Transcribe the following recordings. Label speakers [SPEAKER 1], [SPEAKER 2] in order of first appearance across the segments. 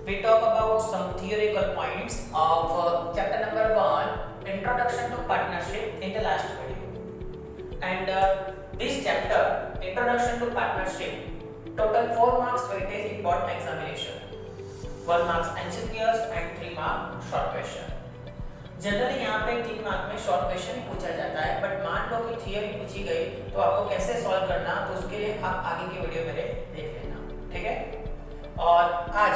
[SPEAKER 1] we talk about some theoretical points of chapter number 1, Introduction to Partnership, in the last video. And this chapter, Introduction to Partnership, total 4 marks weightage in board examination, 1 marks MCQs and 3 mark short question. Generally यहाँ पे 3 mark में short question ही पूछा जाता है, but मान लो कि theory पूछी गई तो आपको कैसे सॉल्व करना, तो उसके लिए आप आगे की वीडियो मेरे देख लेना, ठीक है। और आज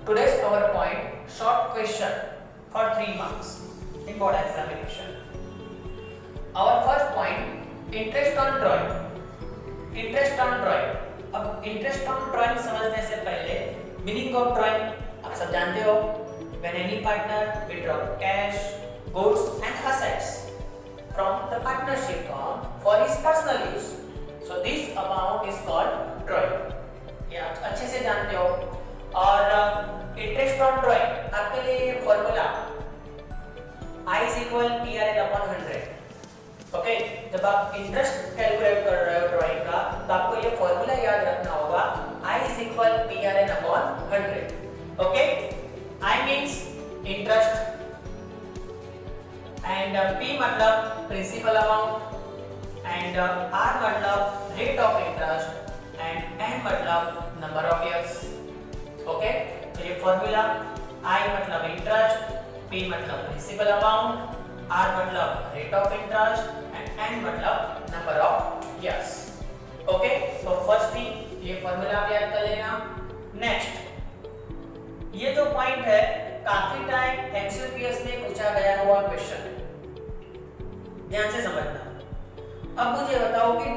[SPEAKER 1] today's our point short question for 3 marks in board examination. Our first point, interest on drawing. Interest on drawing. अब इंटरेस्ट ऑन ड्राइंग समझने से पहले मीनिंग ऑफ ड्राइंग आप सब जानते हो। When any partner withdraw cash, goods and assets from the partnership firm for his personal use, so this amount is called drawing. ये आप अच्छे से जानते हो। और इंटरेस्ट ऑन ड्राइंग आपके लिए ये formula I is equal PRN upon 100। Okay, जब आप इंटरेस्ट कैलकुलेट कर रहे हो ड्राइंग का तो आपको ये फॉर्मूला याद रखना होगा, I is equal PRN upon 100। Okay, I means interest and P मतलब principal amount and R मतलब rate of interest and N मतलब number of years। ओके, तो ये फॉर्मूला I मतलब interest, P मतलब principal amount, R मतलब rate of interest and N मतलब number of years। Okay, तो फर्स्ट थिंग ये फॉर्मूला आप याद कर लेना। नेक्स्ट, ये जो पॉइंट है काफी टाइम एमसीक्यूएस में पूछा गया हुआ क्वेश्चन है, ध्यान से समझना। अब मुझे बताओ कि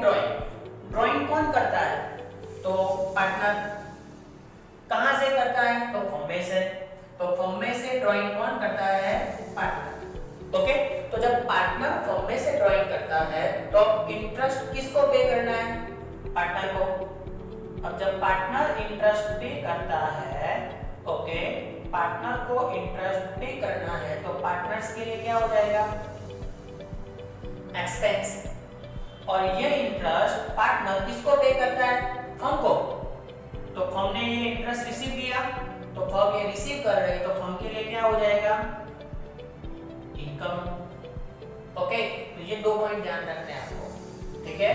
[SPEAKER 1] ड्राइंग कौन करता है? तो पार्टनर। कहां से करता है? तो फर्म में से। तो फर्म में से ड्राइंग कौन करता है? पार्टनर। ओके, तो जब पार्टनर फर्म में से ड्राइंग करता है तो इंटरेस्ट किसको पे करना है? पार्टनर को। अब जब पार्टनर इंटरेस्ट पे करता है, ओके, पार्टनर को इंटरेस्ट पे करना है तो पार्टनर्स के लिए क्या हो जाएगा? एक्सपेंस। और ये इंटरेस्ट पार्टनर किसको पे करता है? फर्म को। तो फर्म ने ये इंटरेस्ट रिसीव किया, तो फर्म ये रिसीव कर रही है तो फर्म के लिए क्या हो जाएगा? इनकम। ओके, तो ये 2 पॉइंट ध्यान रखने हैं आपको, ठीक है।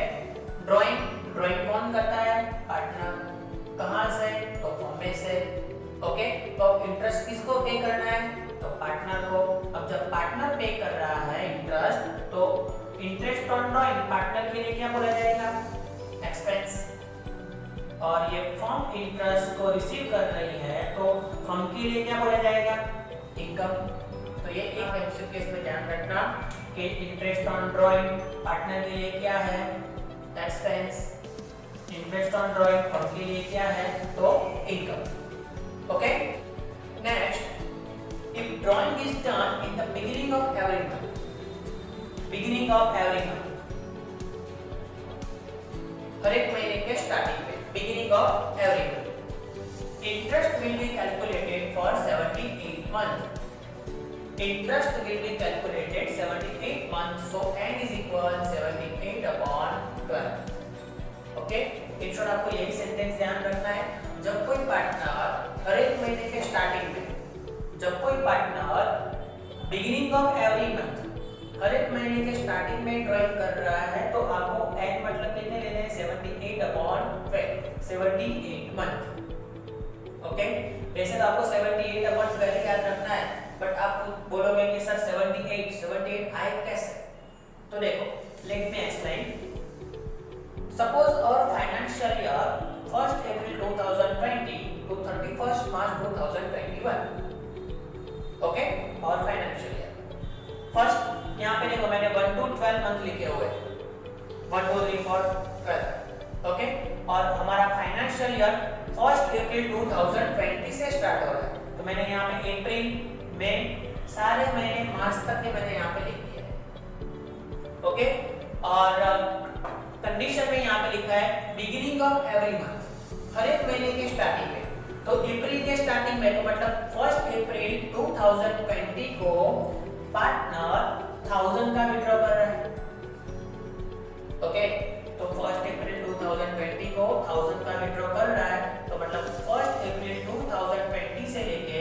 [SPEAKER 1] ड्राइंग कौन करता है? पार्टनर। कहां से? तो फर्म में से। ओके, तो इंटरेस्ट किसको पे करना है? तो पार्टनर को। अब जब पार्टनर पे कर रहा है इंटरेस्ट तो इंटरेस्ट ऑन ड्राइंग पार्टनर के लिए क्या बोला जाएगा? एक्सपेंस। और ये फर्म इंटरेस्ट को रिसीव कर रही है तो फर्म के लिए क्या बोला जाएगा? इनकम। तो ये एक एमसीक्यू में ध्यान रखना कि इंटरेस्ट ऑन ड्राइंग पार्टनर के लिए क्या है? Expense. Interest on drawing firm के लिए क्या है? तो income. Okay, next, if drawing is done in the beginning of every month, हर एक महीने के स्टार्टिंग में, beginning of every month, interest will be calculated for 78 months. Interest will be calculated 78 months, so n is equal 78 upon 12. Okay, in short आपको यही sentence ध्यान रखना है। जब कोई पार्टनर हर एक महीने के स्टार्टिंग में, जब कोई partner beginning of every month हर एक महीने के स्टार्टिंग में ड्राइंग कर रहा है तो आपको n मतलब कितने लेने हैं? 78 अपॉन 12, 78 मंथ। ओके, वैसे तो आपको 78 अपॉन 12 याद रखना है, बट आप बोलोगे कि सर 78 आए कैसे? तो देखो, लेट मी एक्सप्लेन। सपोज और financial year 1st April 2020 to 31st March 2021। Okay, और फाइनेंशियल ईयर फर्स्ट, यहाँ पे देखो मैंने 1 to 12 मंथ लिखे हुए, 1 2 3 4 12। ओके, और हमारा फाइनेंशियल ईयर 1st April 2020 से स्टार्ट हो रहा है, तो मैंने यहाँ पे अप्रैल मई सारे महीने मार्च तक के मैंने यहाँ पे लिख दिए। ओके, और कंडीशन में यहाँ पे लिखा है बिगिनिंग ऑफ एवरी मंथ, हर एक महीने के स्टार्टिंग में। तो अप्रैल के स्टार्टिंग में, तो मतलब 1st अप्रैल 2020 को पार्टनर 1000 का विड्रॉ कर रहा है। ओके, तो 1st अप्रैल 2020 को 1000 का विड्रॉ कर रहा है, तो मतलब 1st अप्रैल 2020 से लेके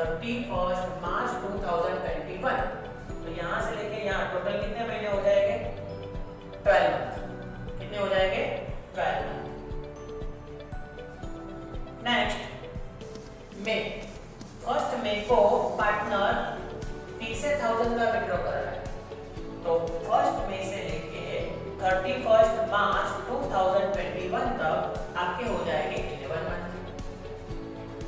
[SPEAKER 1] 31 मार्च 2021। तो यहाँ से लेके यहाँ टोटल कितने महीने हो जाएंगे? 12 मंथ। कितने हो जाएंगे? 12 मंथ। नेक्स्ट मे, 1 मई को पार्टनर फिर से 1000 का विड्रॉ कर रहा है, तो 1 मई से लेके 31 मार्च 2021 तक आपके हो जाएंगे 11 मंथ।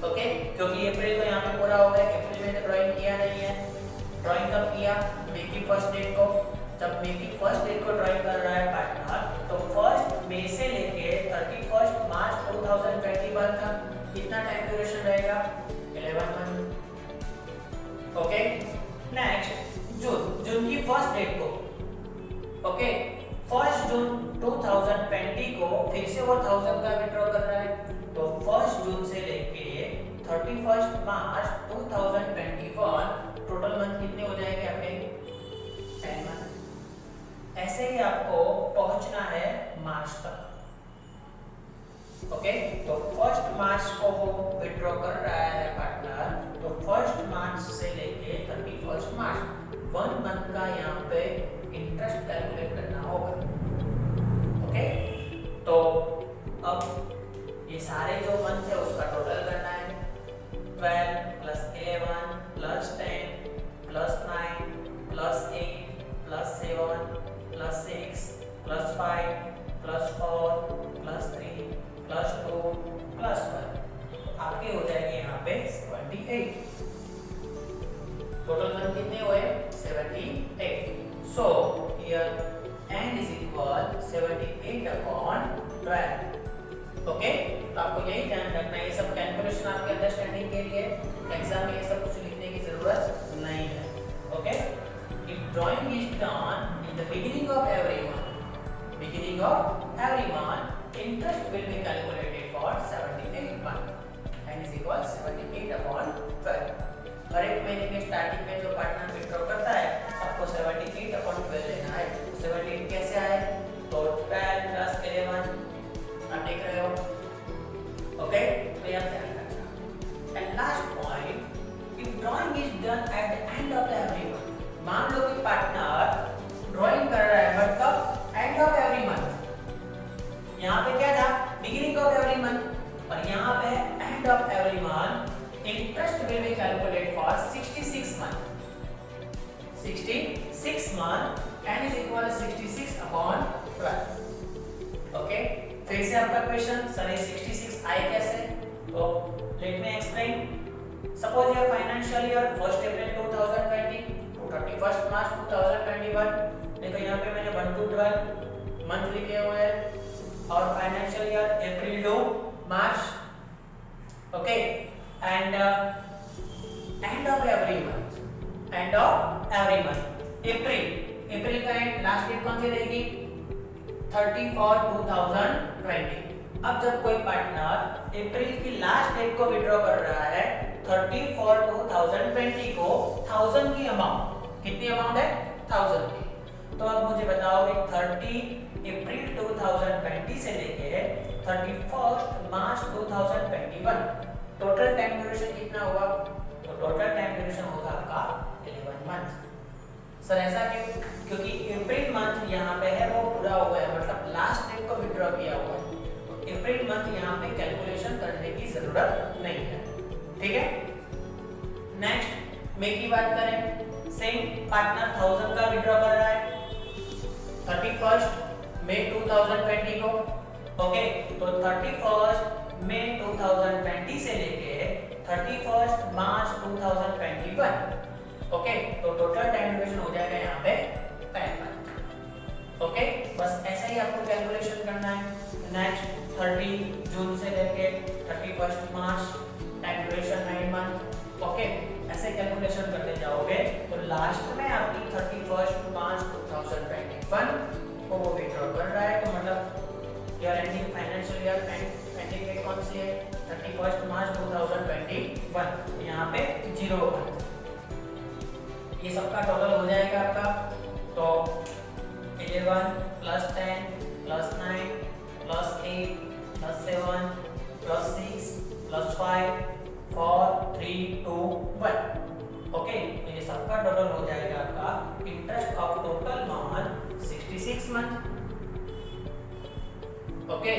[SPEAKER 1] ओके, क्योंकि अप्रैल तो यहाँ पे पूरा हो गया। अप्रैल में तो ड्राइंग किया नहीं है। ड्राइंग कब किया? मई की 1st डेट को। जब मई की 1st डेट को ड्राइंग कर रहा है पार्टनर, तो 1 मई से लेके 31 मार्च 2021 तक कितना टाइम ड्यूरेशन रहेगा? 11 मंथ। ओके, नेक्स्ट जून, जून की 1st डेट को। ओके, 1 जून 2020 को फिर से वो 1000 का विड्रॉ कर रहा है, तो 1 जून से लेके 31 मार्च 2021 टोटल मंथ कितने हो जाएंगे आपके? 10 मंथ। ऐसे ही आपको पहुंचना है मार्च तक। ओके, तो 1 मार्च को वो विड्रॉ कर रहा है पार्टनर, तो 1 मार्च से लेके 31 मार्च 1 मंथ का यहाँ पे इंटरेस्ट कैलकुलेट करना होगा। ओके, तो अब ये सारे जो मंथ है उसका टोटल करना है। 12 plus 11 plus 10 plus 9 plus 8 plus 7 plus 6 plus 5 plus 4 plus 3 plus 2 plus 1, आपके हो जाएंगे यहाँ पे 78। टोटल मंथ कितने हुए? 78। So here n is equal 78/12। Okay, तो आपको यही ध्यान रखना है। ये सब कैलकुलेशन आपके अंडरस्टैंडिंग के लिए, एग्जाम में ये सब कुछ लिखने की जरूरत नहीं है। Okay, if drawing is done in the beginning of every month, interest will be calculated for 78 month and is equal 78/12। हर एक महीने के स्टार्टिंग में जो पार्टनर विड्रॉ करता है आपको 78/12 लेना है। 78 कैसे आए? तो 12 प्लस 11 आप देख रहे हो। ओके, तो यह ध्यान रखना। And last point, if drawing is done at the end of every month, मान लो कि पार्टनर ड्राइंग कर रहा है बट कब? And of every month. यहाँ पे क्या था? बिगिनिंग ऑफ एवरी मंथ, और यहाँ पे and of every month. Interest will be calculate for 66 month. 66 month n is equal to 66/12। Okay, फिर से आपका क्वेश्चन, सर ये 66 आए कैसे? तो let me explain. Suppose your financial year 1 April 2020 to 31 मार्च 2021। देखो यहाँ पे मैंने 1 to 12 मंथ लिखे हुए हैं, और financial year April to March. Okay, and end of every month, end of every month. April का एंड लास्ट डेट कौन सी रहेगी? 31 2020। अब जब कोई पार्टनर अप्रैल की लास्ट डेट को विड्रॉ कर रहा है 31 2020 को 1000 की अमाउंट, कितनी अमाउंट है? 1000 की। तो अब मुझे बताओ कि 30 अप्रैल 2020 से लेके 31 मार्च 2021 टोटल टाइम ड्यूरेशन कितना हुआ? तो टोटल टाइम ड्यूरेशन होगा आपका 11 मंथ। सर ऐसा क्यों? क्योंकि अप्रैल मंथ यहाँ पे है वो पूरा हुआ है, मतलब लास्ट डेट को विड्रॉ किया हुआ है, तो अप्रैल मंथ यहाँ पे कैलकुलेशन करने की जरूरत नहीं है। ठीक है, नेक्स्ट मई की बात करें। सेम पार्टनर 1000 का विड्रॉ कर रहा है 31 मई 2020 को। ओके, तो 31 मई 2020 से लेके 31 मार्च 2021। ओके, तो टोटल टाइम ड्यूरेशन हो जाएगा यहाँ पे 10 मंथ। ओके, बस ऐसा ही आपको कैलकुलेशन करना है। नेक्स्ट 30 जून से लेके 31 मार्च टाइम ड्यूरेशन 9 मंथ। ओके, ऐसे कैलकुलेशन करते जाओगे तो लास्ट में आपकी 31 मार्च 2021 को वो विड्रॉ कर रहा है, तो मतलब your ending financial year ending date कौन सी है? 31 मार्च 2021। यहाँ पे 0 मंथ। ये सबका टोटल हो जाएगा आपका, तो 11 plus 10 plus 9 plus 8 plus 7 plus 6 plus 5 4 3 2 1। Okay, ये सबका टोटल हो जाएगा आपका interest of total month 66 month. Okay,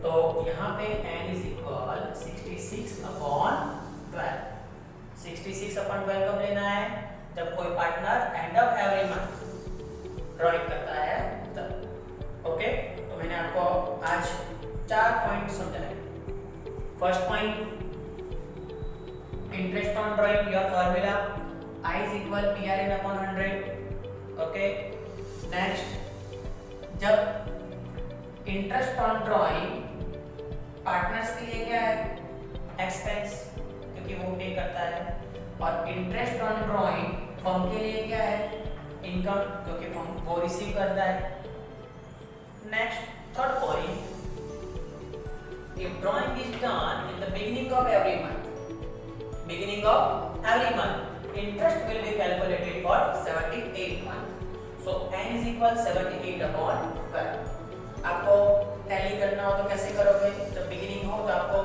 [SPEAKER 1] तो यहाँ पे n is equal 66 upon 12। 66 upon 12 कब लेना है? जब कोई partner and of every month drawing करता है तब। ओके, तो मैंने आपको आज 4 पॉइंट समझाए। First point, interest on drawing, your formula I is equal PRN upon 100। Okay, next, जब इंटरेस्ट ऑन ड्राइंग पार्टनर्स के लिए क्या है? एक्सपेंस, क्योंकि वो पे करता है। और इंटरेस्ट ऑन ड्राइंग फर्म के लिए क्या है? इनकम, क्योंकि फर्म वो रिसीव करता है। Next, third point, if drawing is done in the beginning of every month, interest will be calculated for 78 months. So n is equal 78 upon 12। आपको tally करना हो तो कैसे करोगे? जब बिगिनिंग हो तो आपको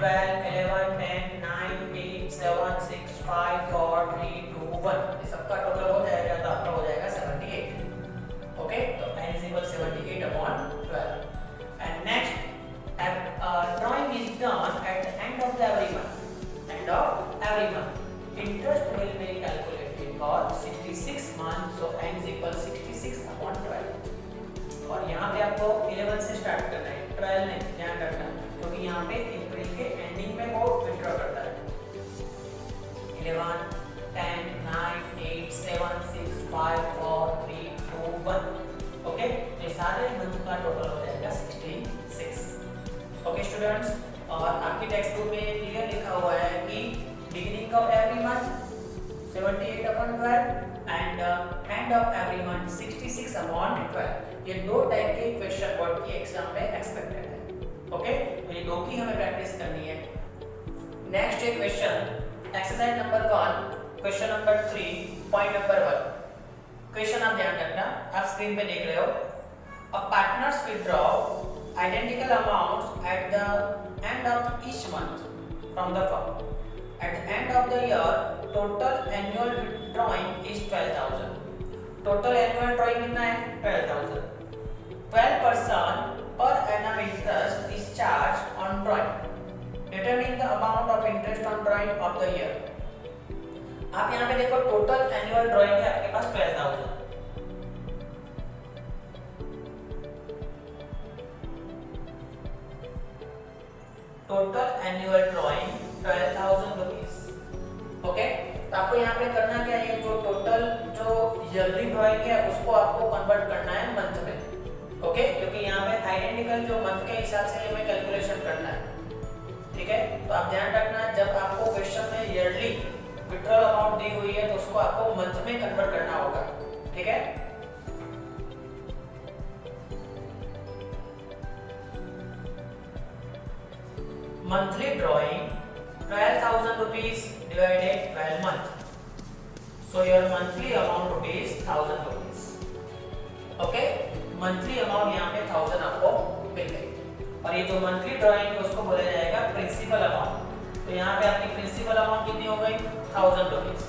[SPEAKER 1] 12, 11, 10, 9, 8, 7, 6, 5, 4, 3, 2, 1 ये सबका टोटल हो जाएगा तो आपका हो जाएगा 78। ओके, तो n is equal 78 upon 12। And next, drawing is done at the end of every month। Interest will be calculated for 66 months, so n is equal 66 upon 12। और यहाँ पे आपको 11 से स्टार्ट करना है, 12 नहीं, ध्यान रखना, क्योंकि यहाँ पे अप्रैल के एंडिंग में वो विथड्रॉ करता है। 11, 10, 9, 8, 7, 6, 5, 4, 3, 2, 1। ओके, ये सारे मंथ का टोटल हो जाएगा 66। ओके स्टूडेंट्स, और आपकी टेक्स्ट बुक में क्लियर लिखा हुआ है कि beginning of every month 78 upon 12 and end of every month 66 upon 12। ये दो टाइप के क्वेश्चन बोर्ड की एग्जाम में एक्सपेक्टेड है। ओके, तो ये दो की हमें प्रैक्टिस करनी है। नेक्स्ट है question, exercise number 1, question number 3, point number 1। Question आप ध्यान रखना, आप स्क्रीन पे देख रहे हो। A partners withdraw identical amounts at the end of each month from the firm. At the end of the year, total annual withdrawing is 12,000. Total annual drawing कितना है? 12,000. 12% per annum interest is charged on drawing. Determine the amount of interest on drawing of the year. आप यहाँ पे देखो, total annual drawing है आपके पास 12,000। Total annual drawing 12,000 rupees. Okay, तो आपको यहाँ पे करना क्या है? जो टोटल जो ईयरली ड्राइंग है उसको आपको कन्वर्ट करना है मंथ में। ओके, क्योंकि यहाँ पे आइडेंटिकल जो मंथ के हिसाब से हमें कैलकुलेशन करना है। ठीक है, तो आप ध्यान रखना, जब आपको क्वेश्चन में ईयरली विथड्रॉल अमाउंट दी हुई है तो उसको आपको मंथ में कन्वर्ट करना होगा। ठीक है, monthly drawing 12,000 rupees divided 12 months, so your monthly amount rupees 1,000 rupees। Okay, monthly amount यहाँ पे 1000 आपको मिल गई। और ये जो मंथली ड्राइंग है उसको बोला जाएगा प्रिंसिपल अमाउंट। तो यहाँ पे आपकी प्रिंसिपल अमाउंट कितनी हो गई? 1000 रुपीस।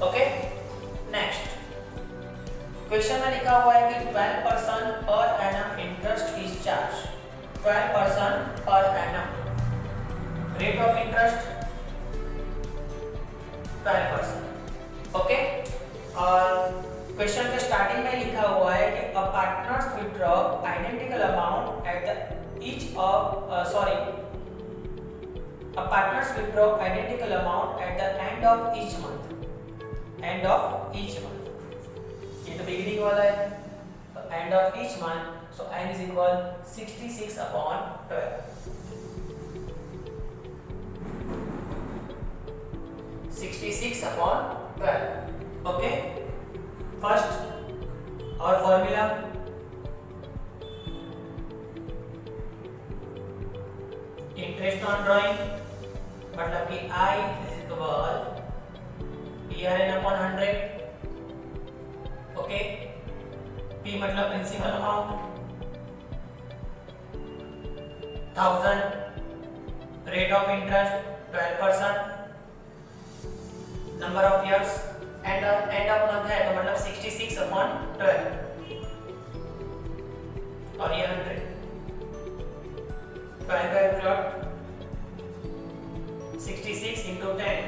[SPEAKER 1] ओके, नेक्स्ट क्वेश्चन में लिखा हुआ है कि 12% per annum interest is charge. 12% per annum, rate of interest 12%। Okay, और क्वेश्चन के स्टार्टिंग में लिखा हुआ है कि a partners withdraw identical amount at the each of a partners withdraw identical amount at the end of each month। end of each month, ये तो beginning वाला है, तो end of each month, so n is equal 66 upon 12। 66 upon 12। Okay, first और formula interest on drawing मतलब कि I is equal PRN upon 100। Okay, P मतलब principal amount 1000, rate of interest 12%, number of years end of month है तो मतलब 66/12 और ये 100 12 का प्लॉट 66 into 10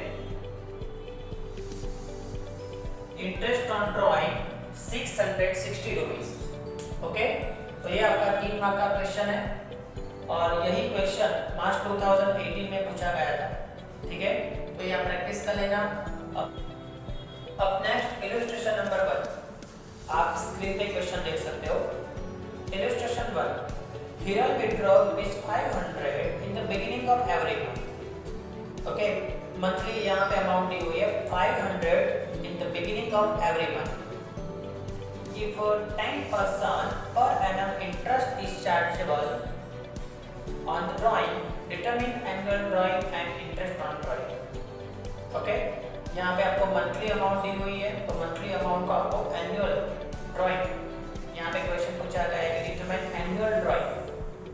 [SPEAKER 1] interest on drawing 660 rupees. Okay, तो ये आपका 3 मार्क का क्वेश्चन है और यही क्वेश्चन मार्च 2018 में पूछा गया था। ठीक है, तो ये आप प्रैक्टिस कर लेना। अब नेक्स्ट इलस्ट्रेशन नंबर 1, आप स्क्रीन पे क्वेश्चन देख सकते हो। Illustration 1, Hiral withdraw ₹500 in the beginning of every month. Okay, monthly यहाँ पे अमाउंट दी हुई है 500 in the beginning of every month. If 10% per annum interest is chargeable on the drawing, determine annual drawing and interest on drawing. Okay, यहाँ पे आपको monthly amount दी हुई है तो मंथली अमाउंट को आपको एनुअल ड्राइंग, यहाँ पे क्वेश्चन पूछा गया है कि डिटरमाइन एनुअल ड्राइंग।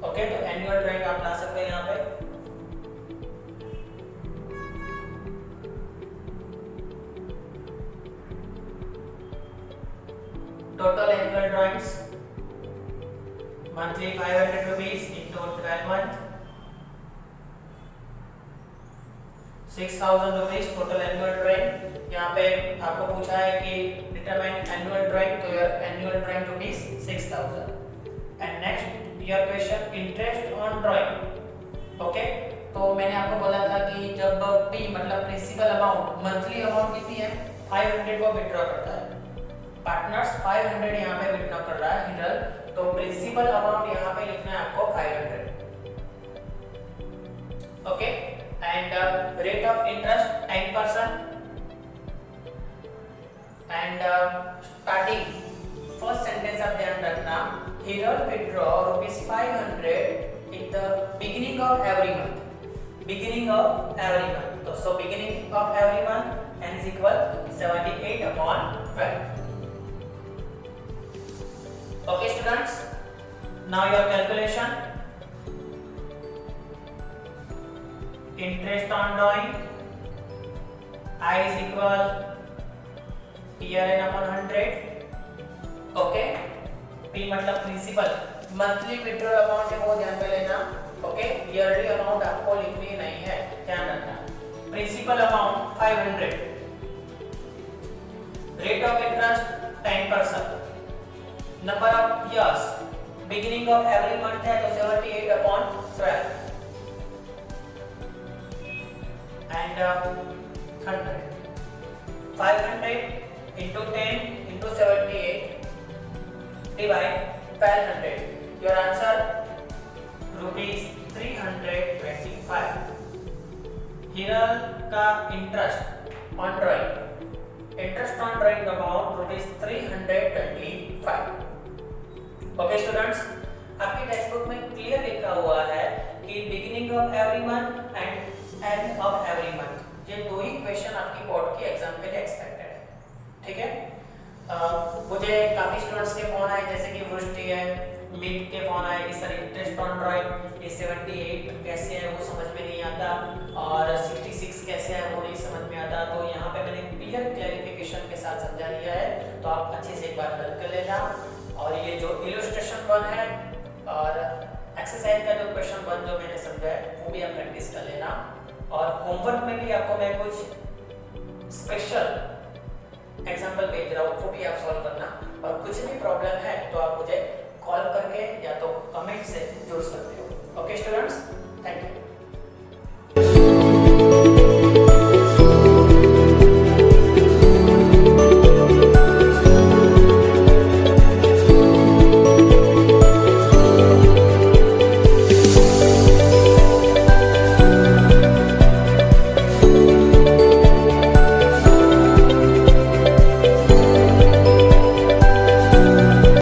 [SPEAKER 1] ओके, तो एनुअल ड्राइंग आप ला सकते हैं यहाँ पे। Total annual drawings monthly 500 rupees into 12 month 6000 rupees total annual drawing. यहाँ पे आपको पूछा है कि डिटरमाइन एनुअल ड्राइंग, तो your annual drawing rupees 6000। And next your question interest on drawing. Okay, तो मैंने आपको बोला था कि जब पी मतलब प्रिंसिपल अमाउंट मंथली अमाउंट कितनी है 500 को विथड्रॉ करता है, पार्टनर्स 500 यहाँ पे विथड्रॉ कर रहा है हिरल, तो प्रिंसिपल अमाउंट यहाँ पे लिखना है आपको 500। Okay, and rate of interest 10% and starting first sentence आप ध्यान रखना, Hiral withdraw ₹500 in the beginning of every month. Beginning of every month, तो so beginning of every month n is equal 78/12. Okay students, now your calculation. Interest on drawing I is equal PRN upon 100. Okay, P मतलब principal, monthly withdraw amount है वो ध्यान पे लेना। Okay, yearly amount आपको लिखनी नहीं है, ध्यान रखना। Principal amount 500, rate of interest 10%, number of years beginning of every month है तो 78/12 and 100 500 into 10 into 78 divide 1200, your answer ₹325। Hiral का interest on drawing, interest on drawing amount ₹325। Okay students, आपकी टेक्स्ट बुक में क्लियर लिखा हुआ है कि beginning of every month and end of every month, ये दो ही क्वेश्चन आपकी बोर्ड के एग्जाम के लिए एक्सपेक्टेड है। ठीक है, मुझे काफी स्टूडेंट्स के फोन आए, जैसे कि वृष्टि है, मिड के फोन आए कि सर इंटरेस्ट ऑन ड्राइंग ये 78 कैसे है वो समझ में नहीं आता और 66 कैसे है वो नहीं समझ में आता। तो यहाँ पे मैंने क्लियर क्लैरिफिकेशन के साथ समझा दिया है, तो आप अच्छे से एक बार हल कर लेना। और ये जो इलस्ट्रेशन 1 है और एक्सरसाइज का जो क्वेश्चन 1 जो मैंने समझा है वो भी आप प्रैक्टिस कर लेना। और होमवर्क में भी आपको मैं कुछ स्पेशल एग्जाम्पल भेज रहा हूँ, वो भी आप सॉल्व करना। और कुछ भी प्रॉब्लम है तो आप मुझे कॉल करके या तो कमेंट से जुड़ सकते हो। Okay students, thank you.